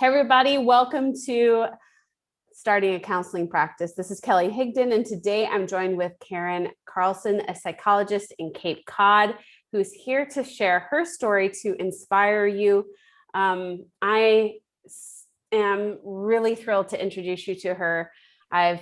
Hey everybody, welcome to Starting a Counseling Practice. This is Kelly Higdon, and today I'm joined with Karen Carlson, a psychologist in Cape Cod, who's here to share her story to inspire you. I am really thrilled to introduce you to her. I've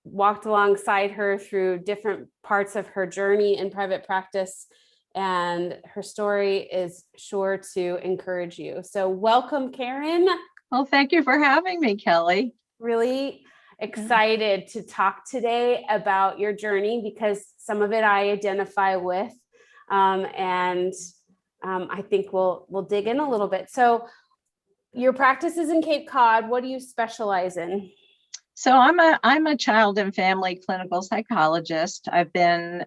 walked alongside her through different parts of her journey in private practice, and her story is sure to encourage you. So welcome, Karen. Well, thank you for having me, Kelly. Really excited to talk today about your journey because some of it I identify with, and I think we'll dig in a little bit. So your practice is in Cape Cod. What do you specialize in? So I'm a child and family clinical psychologist. I've been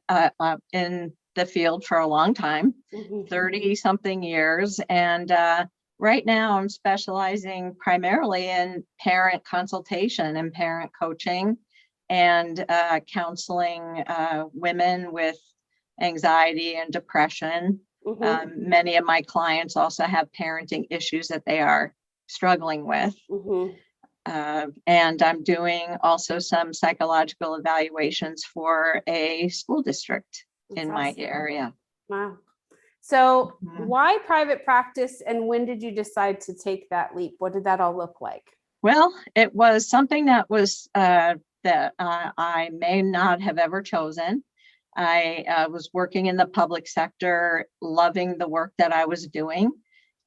in the field for a long time, 30 something years. And right now I'm specializing primarily in parent consultation and parent coaching and counseling women with anxiety and depression. Many of my clients also have parenting issues that they are struggling with. And I'm doing also some psychological evaluations for a school district in my area. Wow. So why private practice, and when did you decide to take that leap? What did that all look like? Well, it was something that was that I may not have ever chosen. I was working in the public sector, loving the work that I was doing.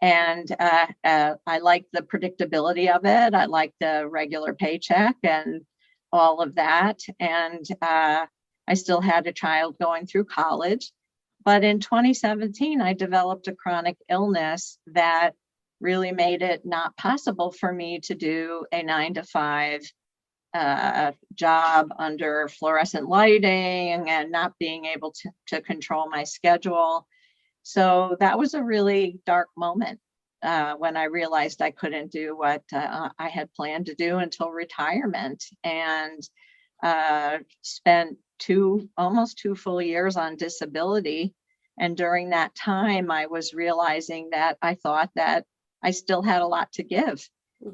And I liked the predictability of it. I liked the regular paycheck and all of that. And I still had a child going through college. But in 2017, I developed a chronic illness that really made it not possible for me to do a 9-to-5 job under fluorescent lighting and not being able to control my schedule. So that was a really dark moment when I realized I couldn't do what I had planned to do until retirement, and spent almost 2 full years on disability. And during that time, I was realizing that I thought that I still had a lot to give.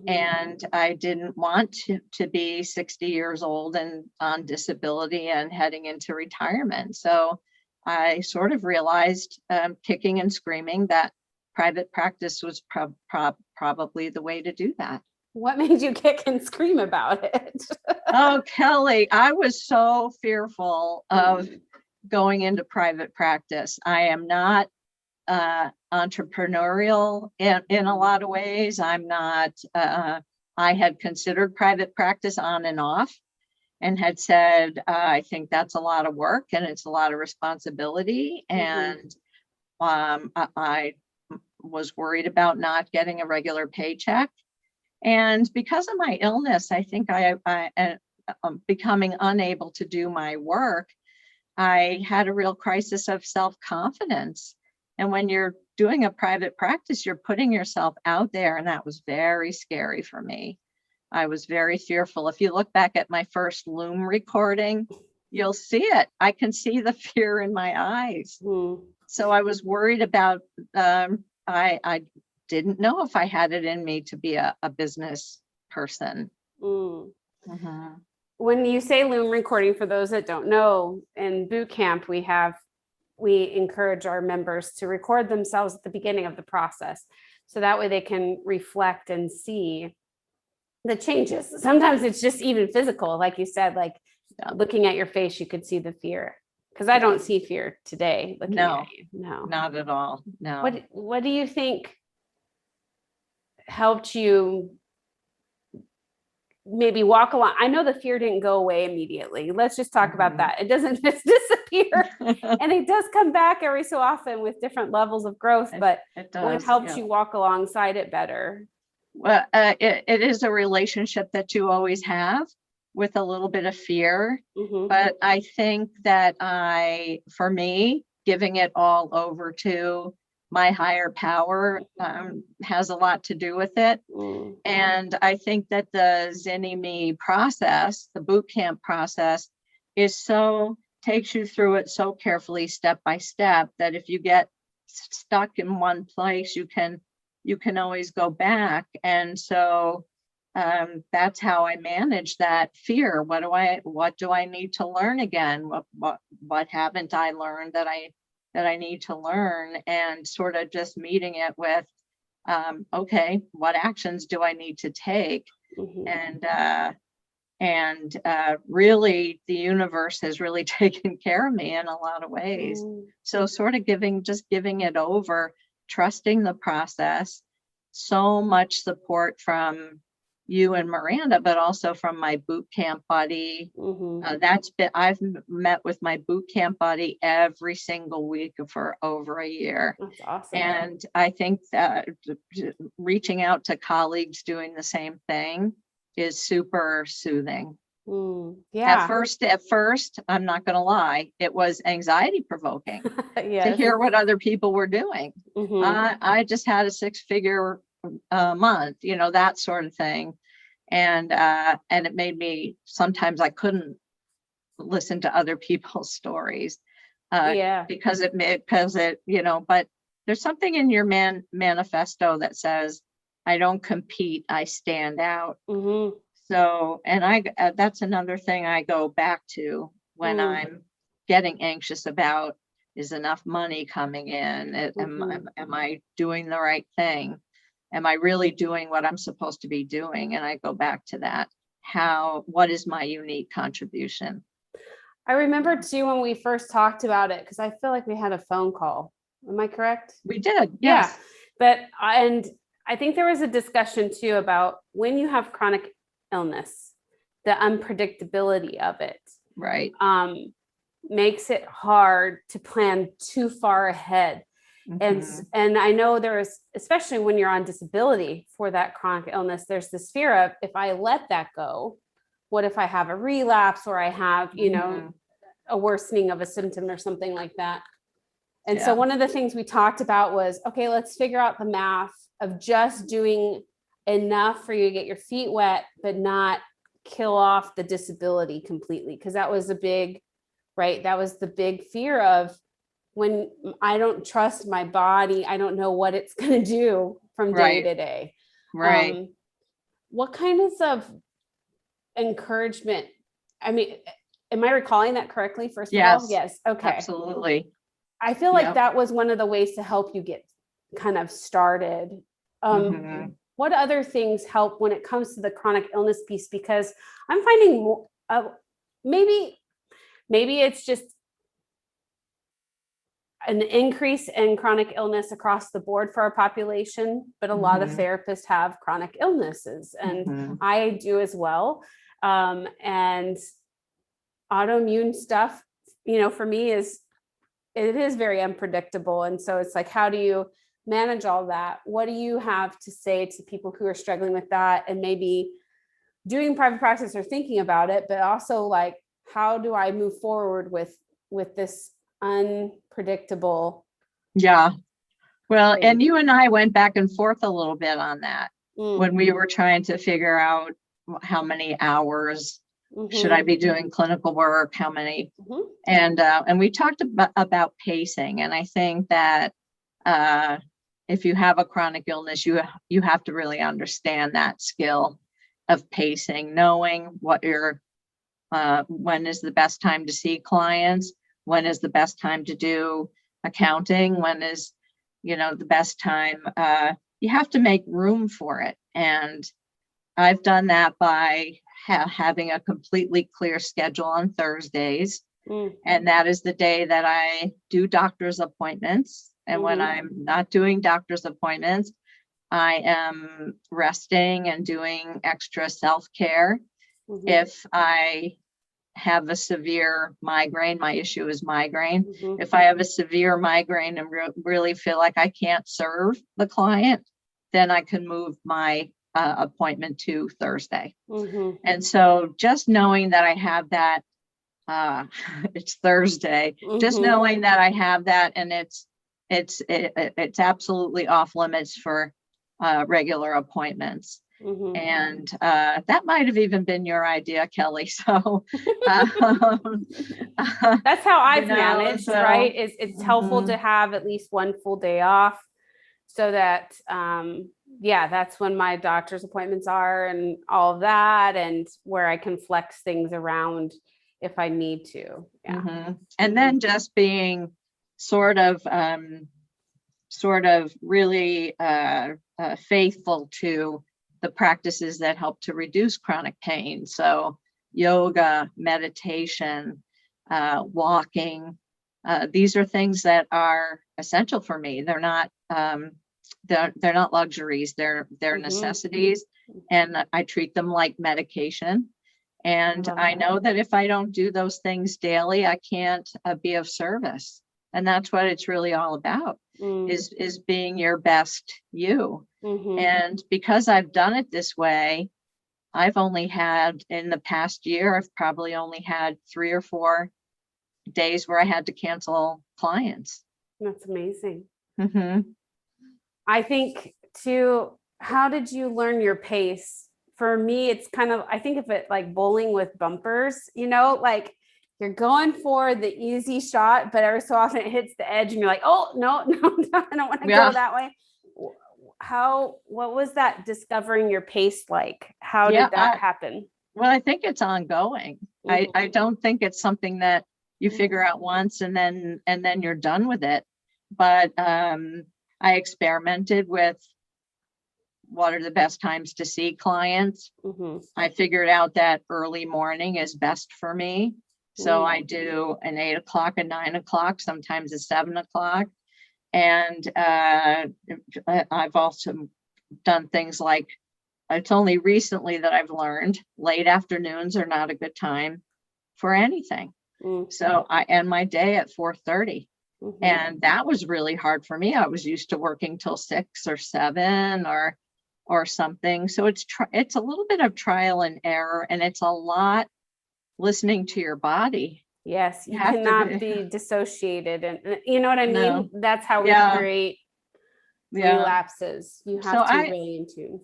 And I didn't want to be 60 years old and on disability and heading into retirement. So I sort of realized, kicking and screaming, that private practice was probably the way to do that. What made you kick and scream about it? Oh, Kelly, I was so fearful of going into private practice. I am not entrepreneurial in a lot of ways. I'm not, I had considered private practice on and off and had said, I think that's a lot of work and it's a lot of responsibility. And I was worried about not getting a regular paycheck. And because of my illness, I think I becoming unable to do my work, I had a real crisis of self-confidence. And when you're doing a private practice, you're putting yourself out there. And that was very scary for me. I was very fearful. If you look back at my first Loom recording, you'll see it. I can see the fear in my eyes. So I was worried about, I didn't know if I had it in me to be a business person. When you say Loom recording, for those that don't know, in boot camp, we encourage our members to record themselves at the beginning of the process. So that way they can reflect and see the changes. Sometimes it's just even physical, like you said, like looking at your face, you could see the fear. Because I don't see fear today looking at you. No, not at all. No. What do you think helped you maybe walk along? I know the fear didn't go away immediately. Let's just talk about that. It doesn't just disappear. And it does come back every so often with different levels of growth, but what helped you walk alongside it better? Well, it is a relationship that you always have with a little bit of fear. But I think that for me, giving it all over to my higher power has a lot to do with it. And I think that the Zinni Me process, the boot camp process, takes you through it so carefully, step by step, that if you get stuck in one place, you can you can always go back. And so that's how I manage that fear. What do I need to learn again? What haven't I learned that I need to learn? And sort of just meeting it with, okay, what actions do I need to take? And really, the universe has really taken care of me in a lot of ways. So sort of giving it over, trusting the process. So much support from you and Miranda, but also from my boot camp buddy. I've met with my boot camp buddy every single week for over a year. That's awesome. And I think that reaching out to colleagues doing the same thing is super soothing. Yeah. At first, I'm not going to lie, it was anxiety provoking Yes. to hear what other people were doing. I just had a 6-figure month, that sort of thing. And it made me, sometimes I couldn't listen to other people's stories because it, but there's something in your manifesto that says, I don't compete, I stand out. So, and that's another thing I go back to when I'm getting anxious about, is enough money coming in? Am I doing the right thing? Am I really doing what I'm supposed to be doing? And I go back to that. What is my unique contribution? I remember too, when we first talked about it, because I feel like we had a phone call. Am I correct? We did. Yes. Yeah. And I think there was a discussion too about when you have chronic illness, the unpredictability of it, right, makes it hard to plan too far ahead. And I know there's, especially when you're on disability for that chronic illness, there's this fear of, if I let that go, what if I have a relapse, or I have, a worsening of a symptom or something like that. And so one of the things we talked about was, okay, let's figure out the math of just doing enough for you to get your feet wet, but not kill off the disability completely. Because that was that was the big fear of, when I don't trust my body, I don't know what it's going to do from day to day. Right. What kinds of encouragement? I mean, am I recalling that correctly? First of all? Yes. Okay. Absolutely. I feel like that was one of the ways to help you get kind of started. What other things help when it comes to the chronic illness piece? Because I'm finding maybe it's just an increase in chronic illness across the board for our population, but a lot of therapists have chronic illnesses, and I do as well. And autoimmune stuff, for me it is very unpredictable. And so it's like, how do you manage all that? What do you have to say to people who are struggling with that and maybe doing private practice or thinking about it, but also like, how do I move forward with this unpredictable? Well, and you and I went back and forth a little bit on that when we were trying to figure out how many hours should I be doing clinical work, how many, and we talked about pacing. And I think that if you have a chronic illness, you have to really understand that skill of pacing, knowing what when is the best time to see clients, when is the best time to do accounting, when is, the best time. You have to make room for it. And I've done that by having a completely clear schedule on Thursdays. And that is the day that I do doctor's appointments. And when I'm not doing doctor's appointments, I am resting and doing extra self-care. If I have a severe migraine, my issue is migraine. If I have a severe migraine and really feel like I can't serve the client, then I can move my appointment to Thursday. And so just knowing that I have that, it's Thursday, just knowing that I have that, and it's absolutely off limits for regular appointments. And that might have even been your idea, Kelly. So that's how I've managed, right? It's helpful to have at least one full day off, so that, yeah, that's when my doctor's appointments are and all of that, and where I can flex things around if I need to. Yeah. Mhm. And then just being sort of really faithful to the practices that help to reduce chronic pain. So yoga, meditation, walking. These are things that are essential for me. They're not luxuries. They're necessities, and I treat them like medication. And I know that if I don't do those things daily, I can't be of service. And that's what it's really all about, is being your best you. And because I've done it this way, I've only had, in the past year, I've probably only had 3 or 4 days where I had to cancel clients. That's amazing. I think too, how did you learn your pace? For me, it's kind of, I think of it like bowling with bumpers, like you're going for the easy shot, but every so often it hits the edge and you're like, oh, no, I don't want to go that way. What was that discovering your pace like? How did that happen? Well, I think it's ongoing. I don't think it's something that you figure out once and then you're done with it. But I experimented with what are the best times to see clients. I figured out that early morning is best for me. So I do an 8 o'clock, a 9 o'clock, sometimes a 7 o'clock. And I've also done things like, it's only recently that I've learned late afternoons are not a good time for anything. So I end my day at 4:30. And that was really hard for me. I was used to working till 6 or 7 or something. So it's a little bit of trial and error, and it's a lot listening to your body. Yes, you cannot be dissociated, and you know what I mean? No. That's how we create relapses. You have to really in tune.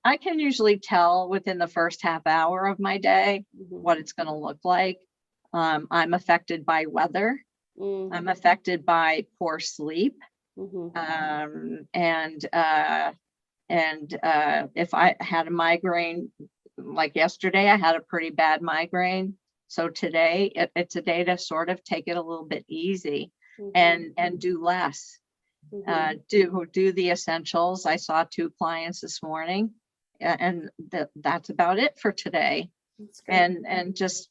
I can usually tell within the first half hour of my day what it's going to look like. I'm affected by weather. I'm affected by poor sleep. And if I had a migraine, like yesterday, I had a pretty bad migraine. So today it's a day to sort of take it a little bit easy and do less. Do the essentials. I saw 2 clients this morning, and that's about it for today. And just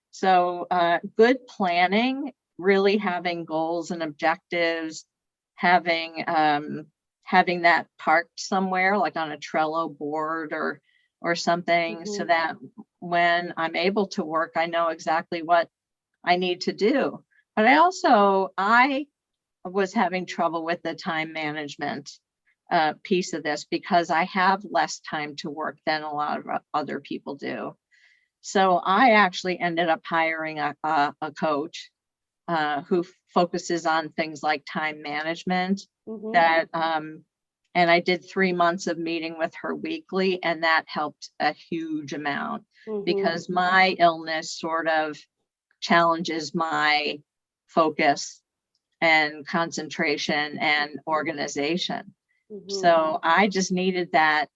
so good planning, really having goals and objectives, having that parked somewhere, like on a Trello board or something, so that when I'm able to work, I know exactly what I need to do. But I was having trouble with the time management piece of this, because I have less time to work than a lot of other people do. So I actually ended up hiring a coach who focuses on things like time management. And I did 3 months of meeting with her weekly, and that helped a huge amount, because my illness sort of challenges my focus and concentration and organization. So I just needed that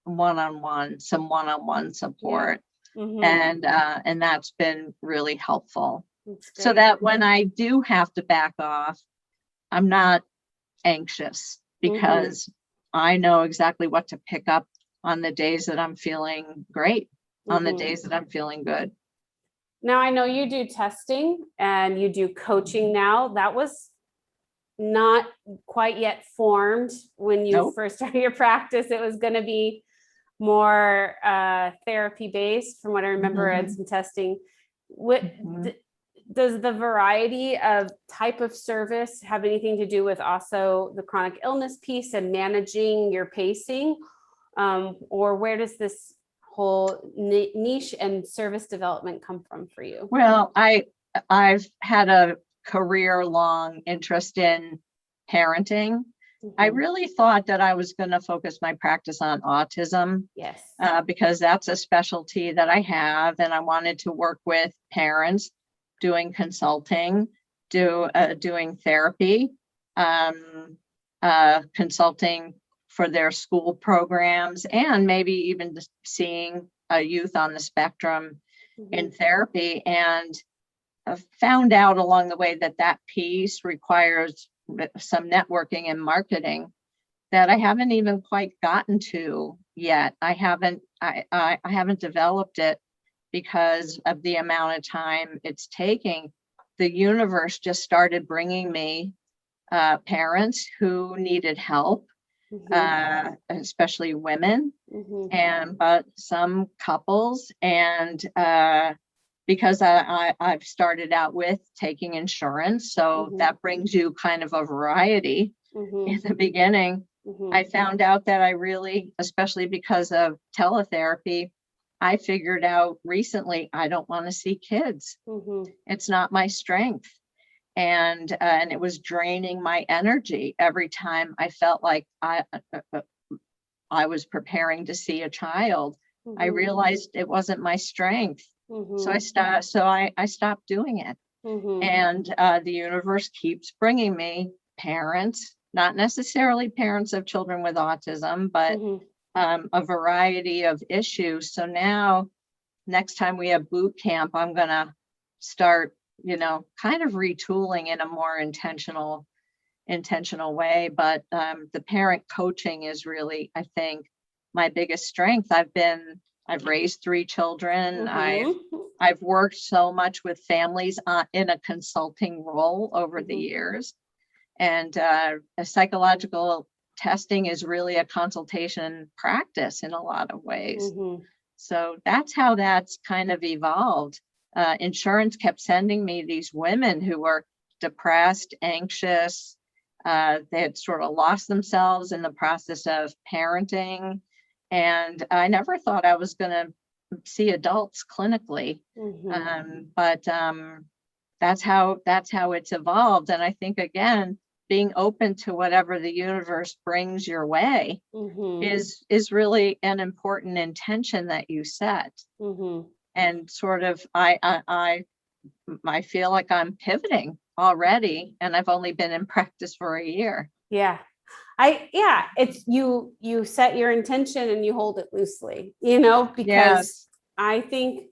some one-on-one support. And that's been really helpful. So that when I do have to back off, I'm not anxious, because I know exactly what to pick up on the days that I'm feeling great, on the days that I'm feeling good. Now, I know you do testing and you do coaching now. That was not quite yet formed when you first started your practice. It was going to be more therapy based, from what I remember. I had some testing. Does the variety of type of service have anything to do with also the chronic illness piece and managing your pacing? Or where does this whole niche and service development come from for you? Well, I've had a career-long interest in parenting. I really thought that I was going to focus my practice on autism. Yes. Because that's a specialty that I have, and I wanted to work with parents doing consulting, doing therapy. consulting for their school programs, and maybe even just seeing a youth on the spectrum in therapy, and found out along the way that that piece requires some networking and marketing that I haven't even quite gotten to yet. I haven't developed it because of the amount of time it's taking. The universe just started bringing me parents who needed help, especially women, but some couples, and because I've started out with taking insurance, so that brings you kind of a variety. In the beginning, I found out that I really, especially because of teletherapy, I figured out recently I don't want to see kids. It's not my strength. And it was draining my energy every time I felt like I was preparing to see a child. I realized it wasn't my strength. So I stopped doing it. And the universe keeps bringing me parents, not necessarily parents of children with autism, but a variety of issues. So now, next time we have boot camp, I'm going to start, kind of retooling in a more intentional way. But the parent coaching is really, I think, my biggest strength. I've raised 3 children. I've worked so much with families in a consulting role over the years. And a psychological testing is really a consultation practice in a lot of ways. So that's how that's kind of evolved. Insurance kept sending me these women who were depressed, anxious. They had sort of lost themselves in the process of parenting. And I never thought I was going to see adults clinically. But that's how it's evolved. And I think, again, being open to whatever the universe brings your way is really an important intention that you set. And sort of, I feel like I'm pivoting already, and I've only been in practice for a year. It's you set your intention and you hold it loosely, because I think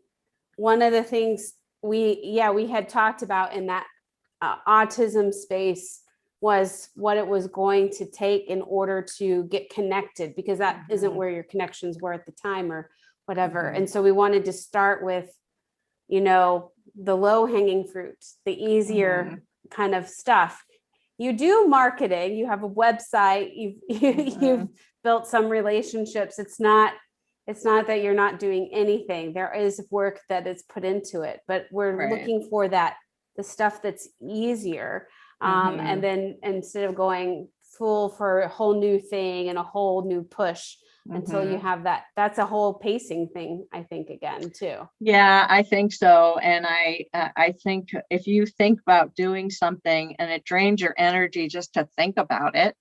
one of the things we had talked about in that autism space was what it was going to take in order to get connected, because that isn't where your connections were at the time or whatever. And so we wanted to start with, the low hanging fruits, the easier kind of stuff. You do marketing, you have a website, you've built some relationships. It's not that you're not doing anything. There is work that is put into it, but we're looking for the stuff that's easier. And then instead of going full for a whole new thing and a whole new push until you have that's a whole pacing thing, I think, again, too. Yeah, I think so. And I think if you think about doing something and it drains your energy just to think about it,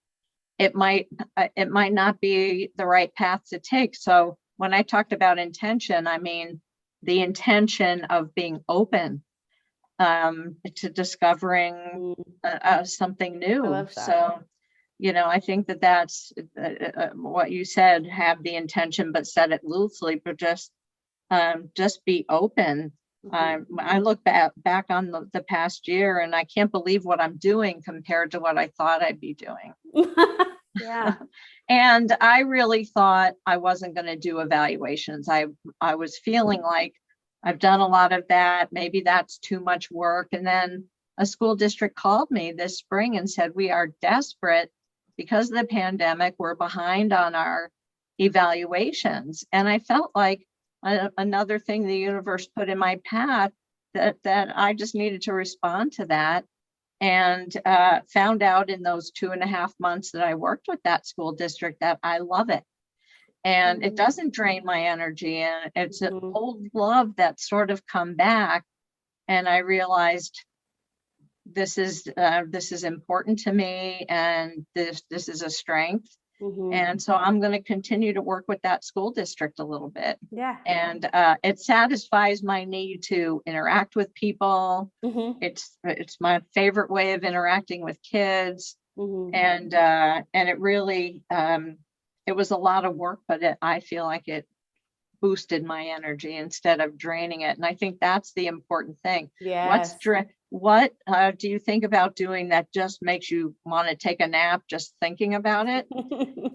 it might not be the right path to take. So when I talked about intention, I mean the intention of being open to discovering something new. So, I think that's what you said, have the intention, but set it loosely, but just be open. I look back on the past year, and I can't believe what I'm doing compared to what I thought I'd be doing. And I really thought I wasn't going to do evaluations. I was feeling like I've done a lot of that. Maybe that's too much work. And then a school district called me this spring and said, we are desperate because of the pandemic. We're behind on our evaluations. And I felt like another thing the universe put in my path that I just needed to respond to that. And found out in those 2.5 months that I worked with that school district that I love it. And it doesn't drain my energy, and it's an old love that's sort of come back. And I realized this is important to me, and this is a strength. And so I'm going to continue to work with that school district a little bit. And it satisfies my need to interact with people. It's my favorite way of interacting with kids. And it really, it was a lot of work, but I feel like it boosted my energy instead of draining it. And I think that's the important thing. Yes. What do you think about doing that just makes you want to take a nap just thinking about it?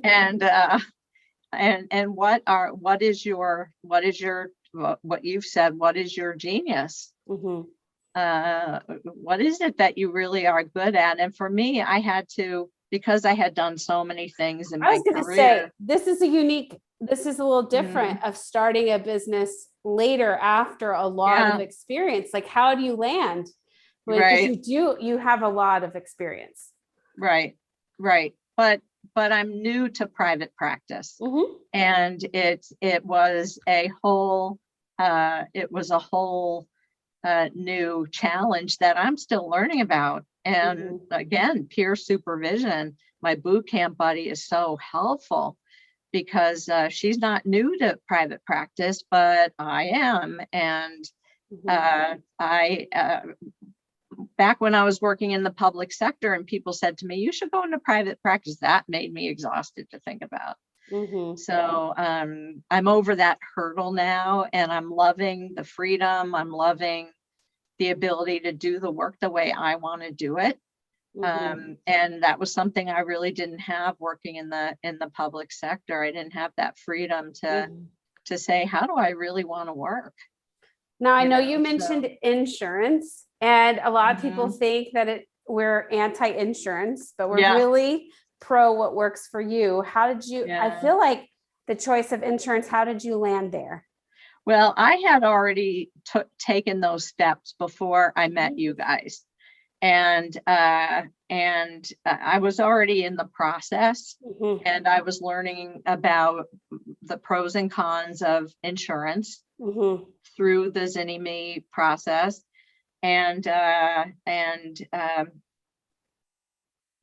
And what is your what you've said, what is your genius? What is it that you really are good at? And for me, I had to, because I had done so many things in my career. Say, this is a little different of starting a business later after a lot of experience. Like, how do you land? Because you have a lot of experience. Right. But I'm new to private practice, and it was a whole new challenge that I'm still learning about. And again, peer supervision, my boot camp buddy is so helpful because she's not new to private practice, but I am. And back when I was working in the public sector and people said to me, you should go into private practice, that made me exhausted to think about. So I'm over that hurdle now, and I'm loving the freedom. I'm loving the ability to do the work the way I want to do it. And that was something I really didn't have working in the public sector. I didn't have that freedom to say, how do I really want to work? Now, I know you mentioned insurance, and a lot of people think that we're anti-insurance, but we're really pro what works for you. How did you, I feel like the choice of insurance, how did you land there? Well, I had already taken those steps before I met you guys. And I was already in the process, and I was learning about the pros and cons of insurance through the Zini-Me process. And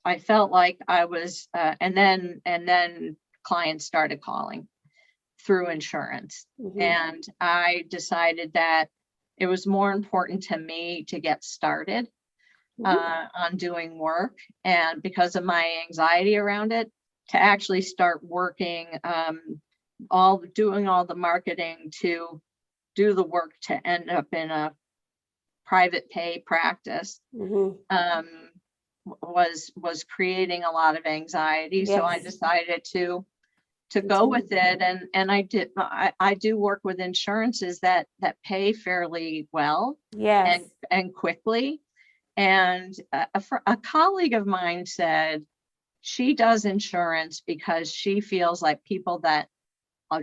I felt like I was, and then clients started calling through insurance. And I decided that it was more important to me to get started on doing work, and because of my anxiety around it, to actually start working, doing all the marketing to do the work to end up in a private pay practice. Was creating a lot of anxiety. So I decided to go with it. And I do work with insurances that pay fairly well and quickly. And a colleague of mine said she does insurance because she feels like people that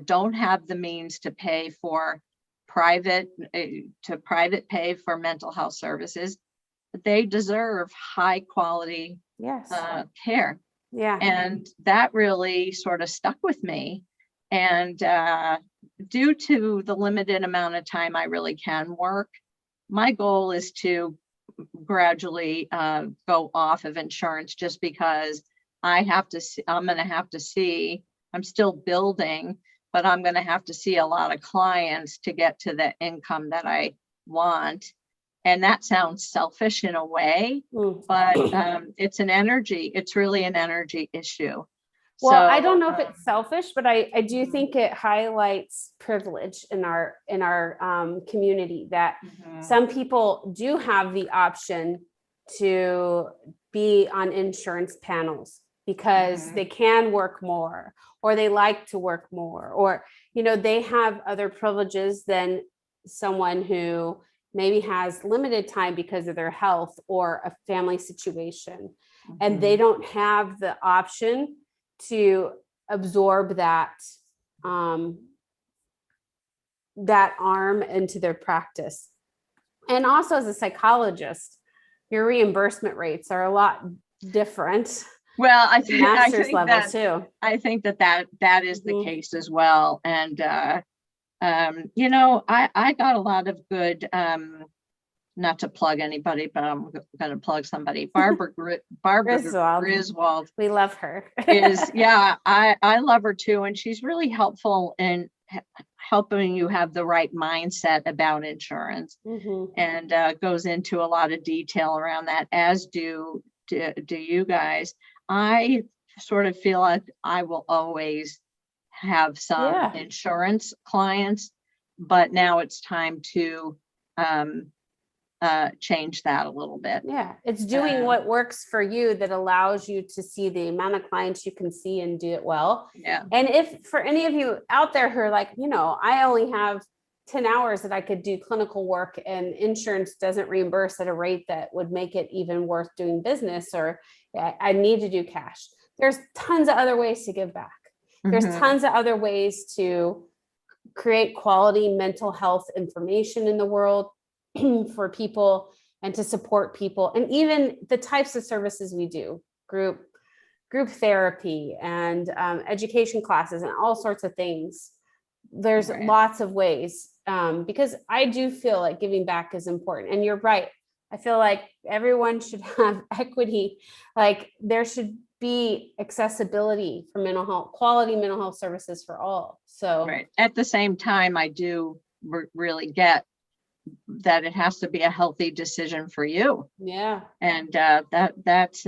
don't have the means to pay for private pay for mental health services, they deserve high quality care. And that really sort of stuck with me. And due to the limited amount of time I really can work, my goal is to gradually go off of insurance, just because I'm going to have to see, I'm still building, but I'm going to have to see a lot of clients to get to the income that I want. And that sounds selfish in a way, but it's really an energy issue. Well, I don't know if it's selfish, but I do think it highlights privilege in our community, that some people do have the option to be on insurance panels because they can work more, or they like to work more, or, they have other privileges than someone who maybe has limited time because of their health or a family situation, and they don't have the option to absorb that arm into their practice. And also, as a psychologist, your reimbursement rates are a lot different. Well, I think level too. I think that is the case as well. And I got a lot of good, not to plug anybody, but I'm going to plug somebody. Barbara Griswold. We love her. I love her too. And she's really helpful in helping you have the right mindset about insurance, and goes into a lot of detail around that, as do do you guys. I sort of feel like I will always have some Yeah. insurance clients, but now it's time to change that a little bit. Yeah, it's doing what works for you that allows you to see the amount of clients you can see and do it well. Yeah. And if for any of you out there who are like, I only have 10 hours that I could do clinical work and insurance doesn't reimburse at a rate that would make it even worth doing business, or I need to do cash. There's tons of other ways to give back. There's tons of other ways to create quality mental health information in the world for people and to support people. And even the types of services we do, group therapy and education classes and all sorts of things. There's lots of ways, because I do feel like giving back is important. And you're right. I feel like everyone should have equity. Like there should be accessibility for mental health, quality mental health services for all. So at the same time, I do really get that it has to be a healthy decision for you. Yeah. And that's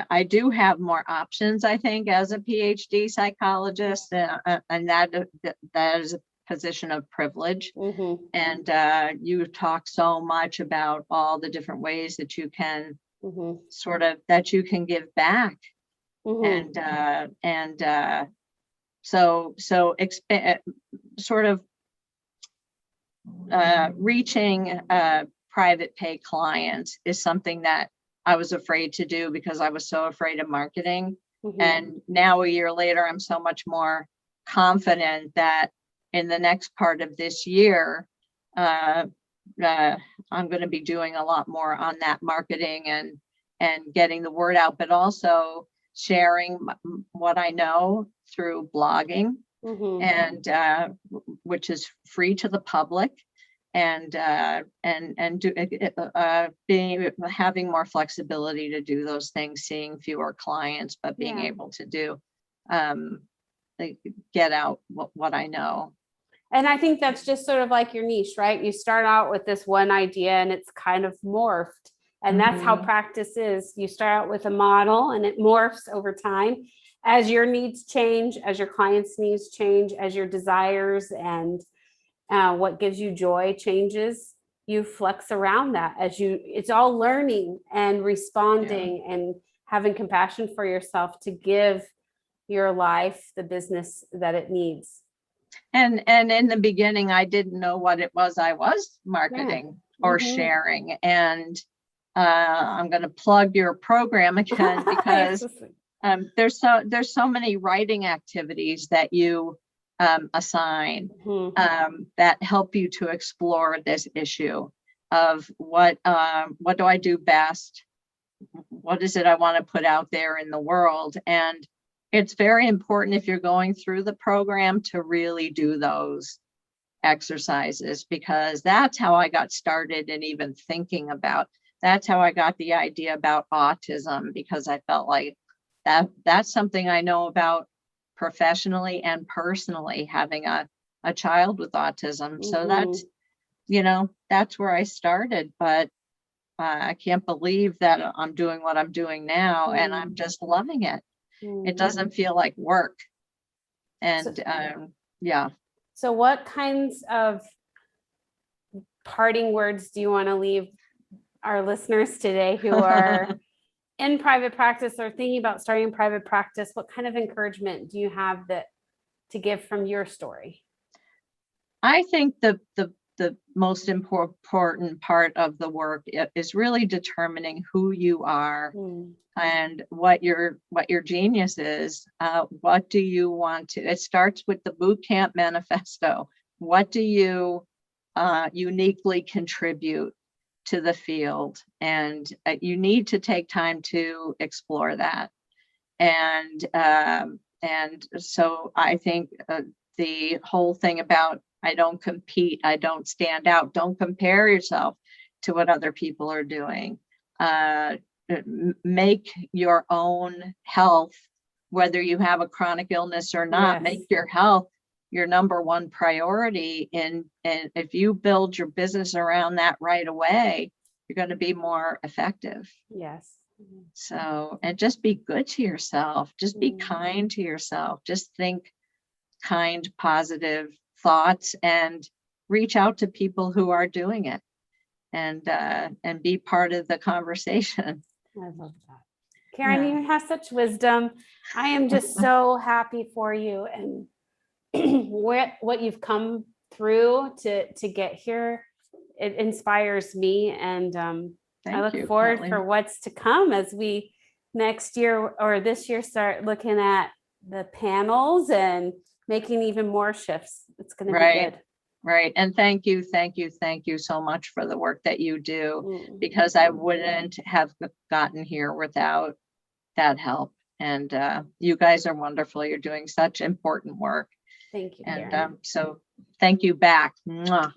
I do have more options, I think, as a PhD psychologist, and that is a position of privilege. And you talk so much about all the different ways that you can sort of that you can give back, and so sort of reaching private pay clients is something that I was afraid to do because I was so afraid of marketing. And now a year later, I'm so much more confident that in the next part of this year, I'm going to be doing a lot more on that marketing and getting the word out, but also sharing what I know through blogging, and which is free to the public, and having more flexibility to do those things, seeing fewer clients, but being able to do get out what I know. And I think that's just sort of like your niche, right? You start out with this one idea and it's kind of morphed. And that's how practice is. You start out with a model and it morphs over time as your needs change, as your clients' needs change, as your desires and what gives you joy changes. You flex around that it's all learning and responding and having compassion for yourself to give your life the business that it needs. And in the beginning, I didn't know what it was I was marketing or sharing. And I'm going to plug your program again because there's so many writing activities that you assign that help you to explore this issue of what do I do best? What is it I want to put out there in the world? And it's very important if you're going through the program to really do those exercises, because that's how I got started in even thinking about. That's how I got the idea about autism, because I felt like that's something I know about professionally and personally, having a child with autism. So that's, that's where I started. But I can't believe that I'm doing what I'm doing now, and I'm just loving it. It doesn't feel like work. And So what kinds of parting words do you want to leave our listeners today who are in private practice or thinking about starting private practice? What kind of encouragement do you have to give from your story? I think the most important part of the work is really determining who you are and what your genius is. What do you want to? It starts with the boot camp manifesto. What do you uniquely contribute to the field? And you need to take time to explore that. And so I think the whole thing about I don't compete, I don't stand out, don't compare yourself to what other people are doing. Make your own health, whether you have a chronic illness or not, make your health your number one priority. And if you build your business around that right away, you're going to be more effective. Yes. So, and just be good to yourself. Just be Mm. kind to yourself. Just think kind, positive thoughts and reach out to people who are doing it and be part of the conversation. I love that. Karen, Yeah. you have such wisdom. I am just so happy for you and what you've come through to get here. It inspires me, and I Thank look you, forward Kelly. for what's to come as we next year or this year start looking at the panels and making even more shifts. It's going to be Right. good. Right. And thank you so much for the work that you do, Mm. because I wouldn't have gotten here without that help. And you guys are wonderful. You're doing such important work. Thank you, And Karen. so thank you back. Mwah.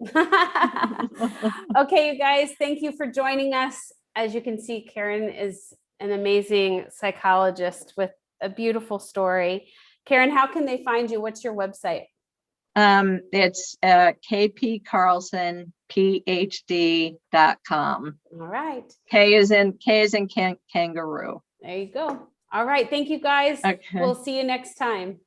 Okay, you guys, thank you for joining us. As you can see, Karen is an amazing psychologist with a beautiful story. Karen, how can they find you? What's your website? It's kpcarlsonphd.com. All right. K is in kangaroo. There you go. All right. Thank you, guys. Okay. We'll see you next time.